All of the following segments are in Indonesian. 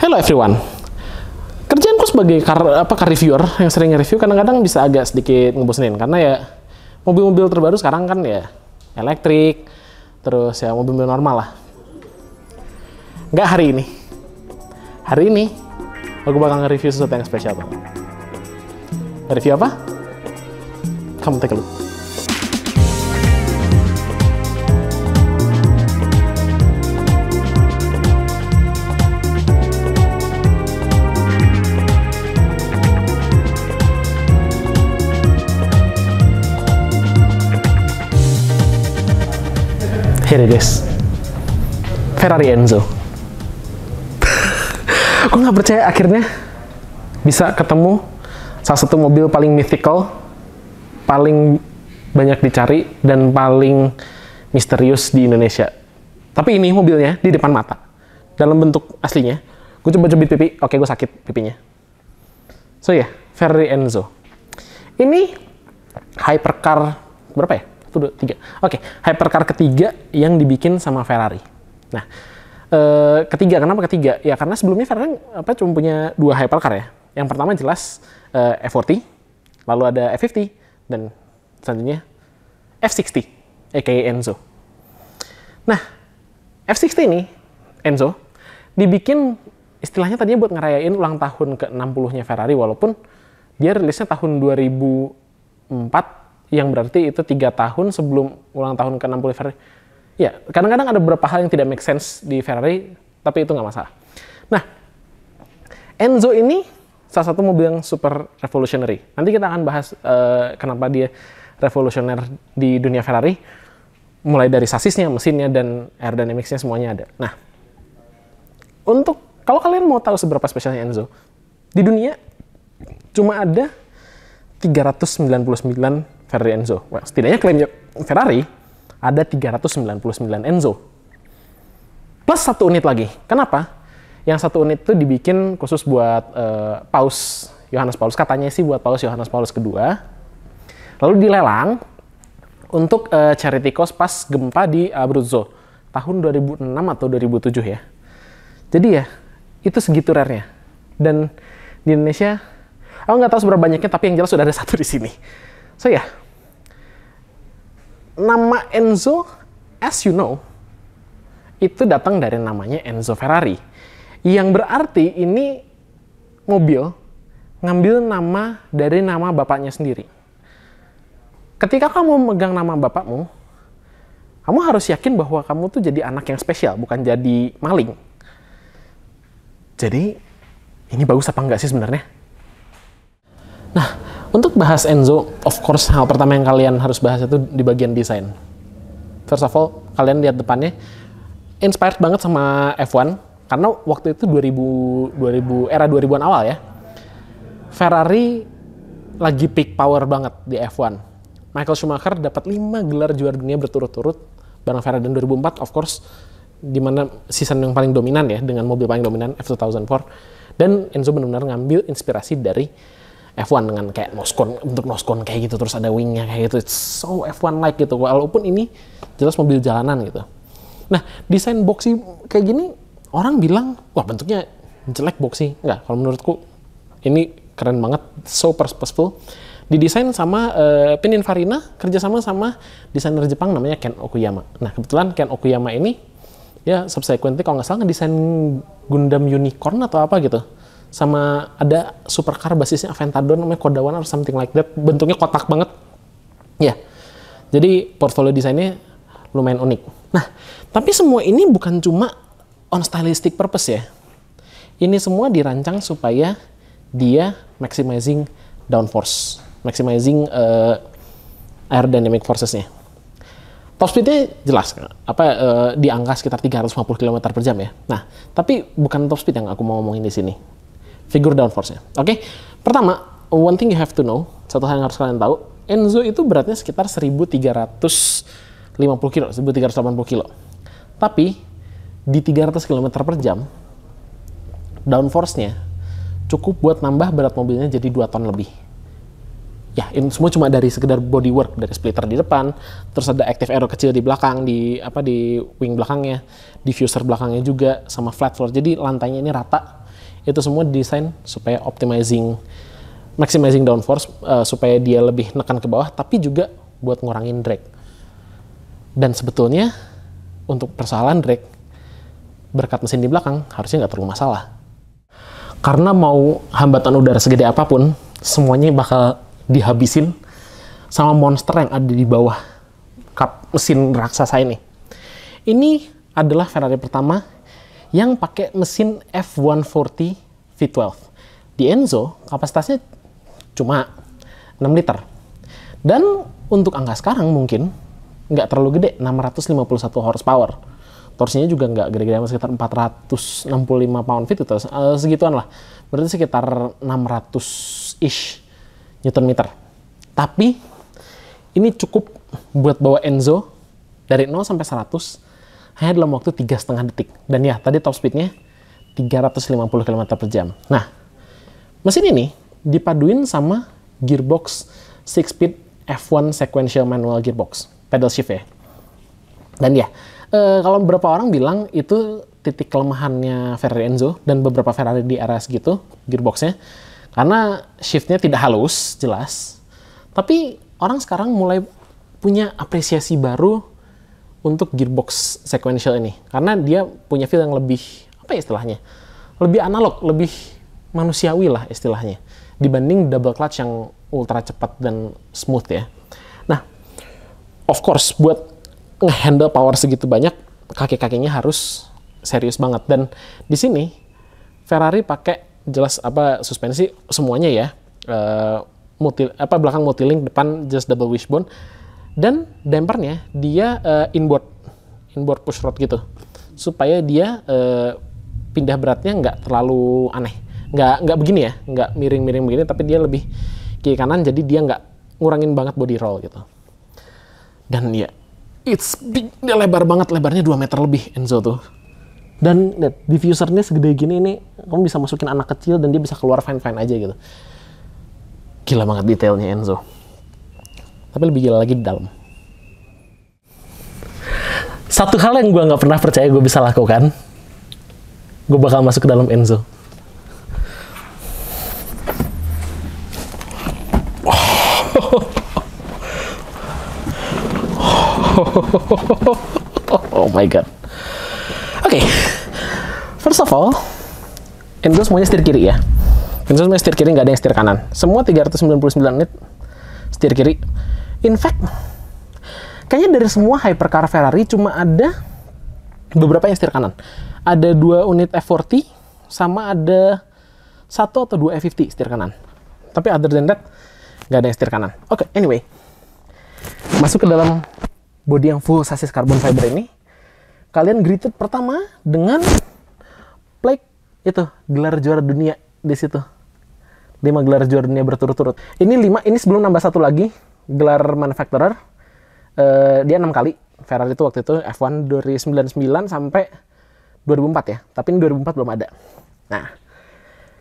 Hello everyone. Kerjaanku sebagai car reviewer yang sering nge-review kadang-kadang bisa agak sedikit ngebosenin karena ya mobil-mobil terbaru sekarang kan ya elektrik, terus ya mobil-mobil normal lah. Nggak hari ini. Hari ini aku bakal nge-review sesuatu yang spesial banget. Review apa? Kamu take a look. Here it is, Ferrari Enzo. Gue nggak percaya akhirnya bisa ketemu salah satu mobil paling mythical, paling banyak dicari, dan paling misterius di Indonesia. Tapi ini mobilnya di depan mata, dalam bentuk aslinya. Gue coba cubit pipi, oke gue sakit pipinya. So ya, Ferrari Enzo. Ini hypercar berapa ya? 1, 2, 3. Oke, hypercar ketiga yang dibikin sama Ferrari. Nah, ketiga, kenapa ketiga? Ya karena sebelumnya Ferrari cuma punya 2 hypercar ya. Yang pertama jelas F40, lalu ada F50, dan selanjutnya F60, aka Enzo. Nah, F60 ini, Enzo, dibikin istilahnya tadinya buat ngerayain ulang tahun ke-60-nya Ferrari, walaupun dia rilisnya tahun 2004, yang berarti itu 3 tahun sebelum ulang tahun ke-60 Ferrari. Ya, kadang-kadang ada beberapa hal yang tidak make sense di Ferrari, tapi itu nggak masalah. Nah, Enzo ini salah satu mobil yang super revolutionary. Nanti kita akan bahas kenapa dia revolusioner di dunia Ferrari, mulai dari sasisnya, mesinnya, dan aerodynamics-nya semuanya ada. Nah, kalau kalian mau tahu seberapa spesialnya Enzo, di dunia cuma ada 399 Ferrari Enzo. Well, setidaknya klaimnya Ferrari ada 399 Enzo. Plus 1 unit lagi. Kenapa? Yang 1 unit itu dibikin khusus buat Paus Yohanes Paulus. Katanya sih buat Paus Yohanes Paulus kedua. Lalu dilelang untuk charity cause pas gempa di Abruzzo. Tahun 2006 atau 2007 ya. Jadi ya, itu segitu rare-nya. Dan di Indonesia, aku nggak tahu seberapa banyaknya, tapi yang jelas sudah ada 1 di sini. So ya, nama Enzo, as you know, itu datang dari namanya Enzo Ferrari. Yang berarti ini mobil ngambil nama dari nama bapaknya sendiri. Ketika kamu megang nama bapakmu, kamu harus yakin bahwa kamu tuh jadi anak yang spesial, bukan jadi maling. Jadi, ini bagus apa enggak sih sebenarnya? Nah, untuk bahas Enzo, of course, hal pertama yang kalian harus bahas itu di bagian desain. First of all, kalian lihat depannya, inspired banget sama F1, karena waktu itu 2000-an awal ya, Ferrari lagi peak power banget di F1. Michael Schumacher dapat 5 gelar juara dunia berturut-turut bareng Ferrari, dan 2004, of course, di mana season yang paling dominan ya, dengan mobil paling dominan, F2004. Dan Enzo benar-benar ngambil inspirasi dari F1 dengan kayak bentuk noskon kayak gitu, terus ada wingnya kayak gitu. It's so F1-like gitu, walaupun ini jelas mobil jalanan gitu. Nah, desain boxy kayak gini, orang bilang, wah bentuknya jelek boxy. Enggak, kalau menurutku ini keren banget, so purposeful. Didesain sama Pininfarina, kerjasama sama desainer Jepang namanya Ken Okuyama. Nah, kebetulan Ken Okuyama ini, ya subsequently kalau nggak salah ngedesain Gundam Unicorn atau apa gitu. Sama ada supercar basisnya Aventador namanya Kodawan or something like that, bentuknya kotak banget ya. Jadi portfolio desainnya lumayan unik. Nah, tapi semua ini bukan cuma on stylistic purpose ya. Ini semua dirancang supaya dia maximizing downforce, maximizing aerodynamic forces-nya. Top speed-nya jelas, di angka sekitar 350 km per jam ya. Nah, tapi bukan top speed yang aku mau ngomongin di sini. Figur downforce-nya. Oke. Pertama, one thing you have to know, satu hal yang harus kalian tahu, Enzo itu beratnya sekitar 1350 kilo, 1380 kilo. Tapi di 300 km per jam, downforce-nya cukup buat nambah berat mobilnya jadi 2 ton lebih. Ya, ini semua cuma dari sekedar bodywork, dari splitter di depan, terus ada active aero kecil di belakang, di wing belakangnya, diffuser belakangnya juga, sama flat floor. Jadi lantainya ini rata. Itu semua desain supaya maximizing downforce, supaya dia lebih nekan ke bawah, tapi juga buat ngurangin drag. Dan sebetulnya untuk persoalan drag, berkat mesin di belakang harusnya nggak terlalu masalah. Karena mau hambatan udara segede apapun, semuanya bakal dihabisin sama monster yang ada di bawah kap mesin raksasa ini. Ini adalah Ferrari pertama yang pakai mesin F140 V12. Di Enzo, kapasitasnya cuma 6 liter. Dan untuk angka sekarang mungkin nggak terlalu gede, 651 horsepower. Torsinya juga nggak gede-gede amat, sekitar 465 pound-feet itu, segituan lah. Berarti sekitar 600-ish Newton meter. Tapi ini cukup buat bawa Enzo dari 0 sampai 100 hanya dalam waktu 3,5 detik. Dan ya, tadi top speednya 350 km per jam. Nah, mesin ini dipaduin sama gearbox 6-speed F1 sequential manual gearbox, pedal shift ya. Dan ya, kalau beberapa orang bilang itu titik kelemahannya Ferrari Enzo dan beberapa Ferrari di era segitu, gearboxnya, karena shiftnya tidak halus, jelas. Tapi orang sekarang mulai punya apresiasi baru untuk gearbox sequential ini, karena dia punya feel yang lebih, apa ya istilahnya, lebih analog, lebih manusiawi lah istilahnya, dibanding double clutch yang ultra cepat dan smooth ya. Nah, of course buat ngehandle power segitu banyak, kaki-kakinya harus serius banget. Dan di sini Ferrari pakai jelas suspensi semuanya ya, belakang multilink, depan just double wishbone. Dan dampernya dia inboard push rod gitu, supaya dia pindah beratnya nggak terlalu aneh, nggak begini ya, nggak miring-miring begini, tapi dia lebih kiri kanan, jadi dia nggak ngurangin banget body roll gitu. Dan ya, it's big, dia lebar banget, lebarnya 2 meter lebih Enzo tuh. Dan lihat, diffusernya segede gini, ini kamu bisa masukin anak kecil dan dia bisa keluar fine-fine aja gitu. Gila banget detailnya Enzo. Tapi lebih gila lagi di dalam. Satu hal yang gue nggak pernah percaya gue bisa lakukan, gue bakal masuk ke dalam Enzo. Oh my god. Oke. First of all, Enzo semuanya setir kiri ya. Enzo semuanya setir kiri, nggak ada yang setir kanan. Semua 399 unit setir kiri. In fact, kayaknya dari semua hypercar Ferrari cuma ada beberapa yang setir kanan. Ada 2 unit F40, sama ada 1 atau 2 F50 setir kanan. Tapi other than that, nggak ada yang setir kanan. Oke, anyway. Masuk ke dalam body yang full sasis carbon fiber ini, kalian greeted pertama dengan plaque itu, gelar juara dunia di situ. 5 gelar juara dunia berturut-turut. Ini sebelum nambah 1 lagi, gelar manufacturer. Dia 6 kali. Ferrari itu waktu itu F1 dari 99 sampai 2004 ya. Tapi ini 2004 belum ada. Nah,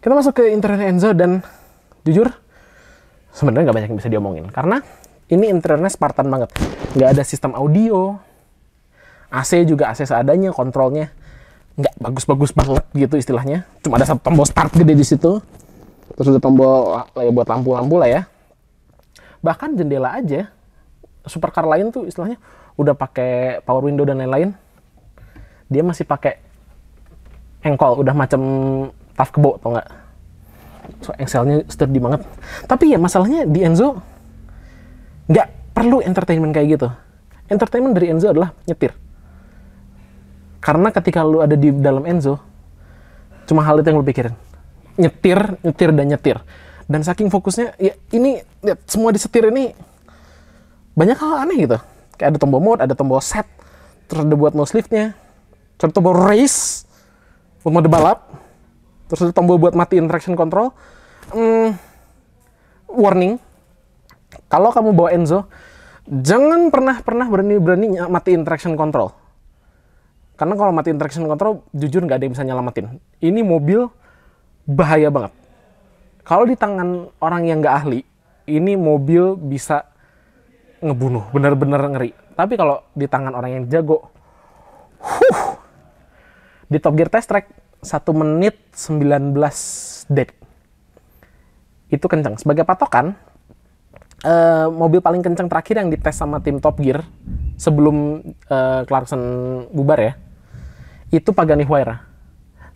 kita masuk ke interior Enzo dan jujur sebenarnya nggak banyak yang bisa diomongin, karena ini interiornya Spartan banget. Nggak ada sistem audio, AC juga AC seadanya, kontrolnya nggak bagus-bagus banget gitu istilahnya. Cuma ada 1 tombol start gede di situ, terus ada tombol ya buat lampu-lampu lah ya. Bahkan jendela aja, supercar lain tuh istilahnya udah pakai power window dan lain-lain, dia masih pakai engkol, udah macam taf kebo atau enggak. So, engselnya sturdy banget. Tapi ya masalahnya di Enzo nggak perlu entertainment kayak gitu. Entertainment dari Enzo adalah nyetir. Karena ketika lu ada di dalam Enzo, cuma hal itu yang lu pikirin. Nyetir, dan nyetir. Dan saking fokusnya, ya ini, lihat, semua disetir ini banyak hal aneh gitu. Kayak ada tombol mode, ada tombol set, terus ada buat nose lift-nya, terus ada tombol race, buat mode balap, terus ada tombol buat matiin traction control. Warning, kalau kamu bawa Enzo, jangan pernah berani matiin traction control. Karena kalau matiin traction control, jujur nggak ada yang bisa nyelamatin. Ini mobil bahaya banget. Kalau di tangan orang yang nggak ahli, ini mobil bisa ngebunuh, bener-bener ngeri. Tapi kalau di tangan orang yang jago, di Top Gear Test Track, 1 menit 19 detik. Itu kencang. Sebagai patokan, mobil paling kencang terakhir yang dites sama tim Top Gear sebelum Clarkson bubar ya, itu Pagani Huayra.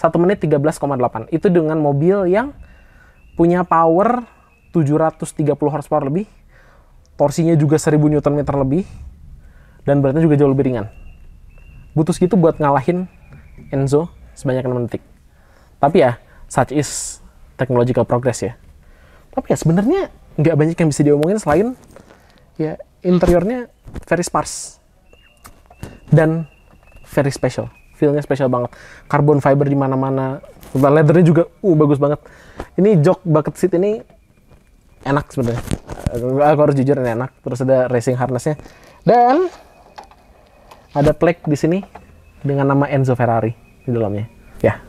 1 menit 13,8. Itu dengan mobil yang punya power 730 horsepower lebih, torsinya juga 1000 Nm lebih, dan beratnya juga jauh lebih ringan. Butuh segitu buat ngalahin Enzo sebanyak 6 detik. Tapi ya, such is technological progress ya. Tapi ya sebenarnya nggak banyak yang bisa diomongin selain ya interiornya very sparse dan very special. Feel-nya special banget. Carbon fiber di mana-mana. Leathernya juga bagus banget. Ini jok bucket seat ini enak sebenarnya. Aku harus jujur ini enak. Terus ada racing harness-nya. Dan ada plaque di sini dengan nama Enzo Ferrari di dalamnya. Ya.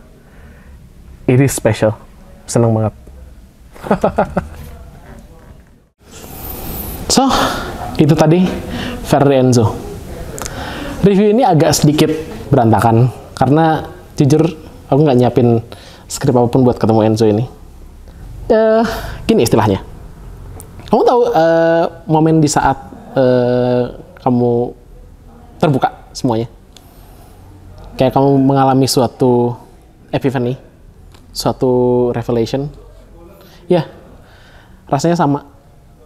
It is special. Seneng banget. So, itu tadi Ferrari Enzo. Review ini agak sedikit berantakan karena jujur aku nggak nyiapin skrip apapun buat ketemu Enzo ini. Gini istilahnya, kamu tahu momen di saat kamu terbuka semuanya, kayak kamu mengalami suatu epiphany, suatu revelation, ya rasanya sama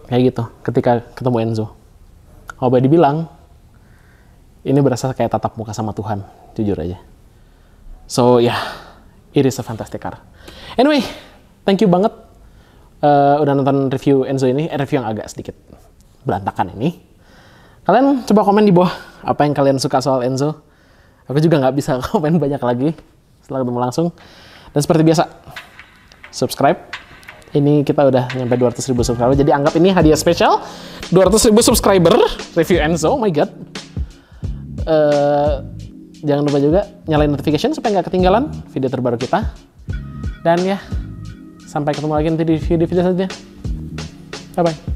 kayak gitu ketika ketemu Enzo. Kalau boleh dibilang, ini berasa kayak tatap muka sama Tuhan, jujur aja. So yeah, it is a fantastic car. Anyway, thank you banget udah nonton review Enzo ini, review yang agak sedikit berantakan ini. Kalian coba komen di bawah apa yang kalian suka soal Enzo. Aku juga nggak bisa komen banyak lagi setelah ketemu langsung. Dan seperti biasa, subscribe. Ini kita udah nyampe 200.000 subscriber, jadi anggap ini hadiah spesial 200.000 subscriber review Enzo. Oh my god. Jangan lupa juga nyalain notification supaya nggak ketinggalan video terbaru kita. Dan ya, sampai ketemu lagi nanti di video selanjutnya. Bye bye.